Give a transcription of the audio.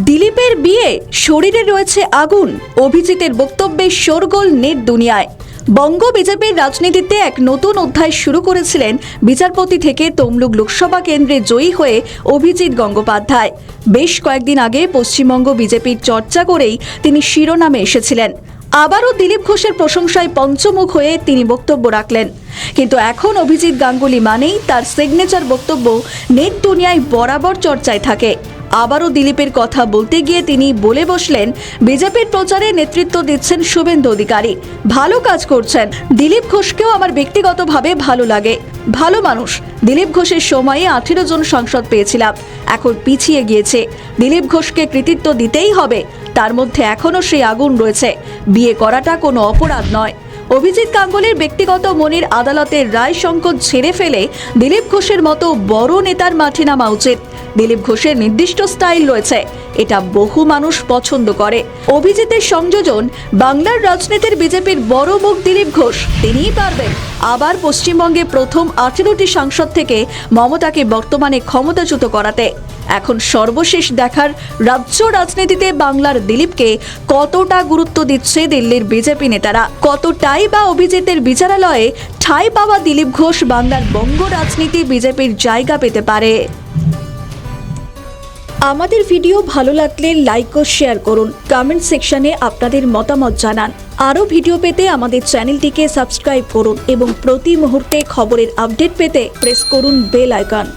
দিলীপের বিয়ে, শরীরে রয়েছে আগুন, অভিজিতের বক্তব্যে শোরগোল নেট দুনিয়ায়। বঙ্গ বিজেপির রাজনীতিতে এক নতুন অধ্যায় শুরু করেছিলেন বিচারপতি থেকে তমলুক লোকসভা কেন্দ্রে জয়ী হয়ে অভিজিৎ গঙ্গোপাধ্যায়। বেশ কয়েকদিন আগে পশ্চিমবঙ্গ বিজেপির চর্চা করেই তিনি শিরোনামে এসেছিলেন। আবারও দিলীপ ঘোষের প্রশংসায় পঞ্চমুখ হয়ে তিনি বক্তব্য রাখলেন। কিন্তু এখন অভিজিৎ গাঙ্গুলি মানেই তার সিগনেচার বক্তব্য নেট দুনিয়ায় বরাবর চর্চায় থাকে। আবারও দিলীপের কথা বলতে গিয়ে তিনি বলে বসলেন, বিজেপির প্রচারে নেতৃত্ব দিচ্ছেন শুভেন্দু অধিকারী, ভালো কাজ করছেন। দিলীপ ঘোষকেও আমার ব্যক্তিগতভাবে ভালো লাগে, ভালো মানুষ। দিলীপ ঘোষের সময়ে 18 জন সাংসদ পেয়েছিলাম, এখন পিছিয়ে গিয়েছে। দিলীপ ঘোষকে কৃতিত্ব দিতেই হবে, তার মধ্যে এখনও সেই আগুন রয়েছে। বিয়ে করাটা কোনো অপরাধ নয়। অভিজিৎ গাঙ্গুলির ব্যক্তিগত মনের আদালতের রায় সংকট ছেড়ে ফেলে দিলীপ ঘোষের মতো বড় নেতার মাঠে নামা উচিত। দিলীপ ঘোষের নির্দিষ্ট স্টাইল রয়েছে, এটা বহু মানুষ পছন্দ করে। অভিজিতের সংযোজন, বাংলার রাজনীতির বিজেপির বড় মুখ দিলীপ ঘোষ, তিনিই পারবেন আবার পশ্চিমবঙ্গে প্রথম 18টি সাংসদ থেকে মমতাকে বর্তমানে ক্ষমতাচ্যুত করাতে। এখন সর্বশেষ দেখার রাজ্য রাজনীতিতে বাংলার দিলীপকে কতটা গুরুত্ব দিচ্ছে দিল্লির বিজেপি নেতারা, কতটাই বা অভিজিতের বিচারালয়ে ঠাঁই পাওয়া দিলীপ ঘোষ বাংলার বঙ্গ রাজনীতি বিজেপির জায়গা পেতে পারে। আমাদের ভিডিও ভালো লাগলে লাইক ও শেয়ার করুন, কমেন্ট সেকশনে আপনাদের মতামত জানান। আরও ভিডিও পেতে আমাদের চ্যানেলটিকে সাবস্ক্রাইব করুন এবং প্রতি মুহূর্তে খবরের আপডেট পেতে প্রেস করুন বেল আইকন।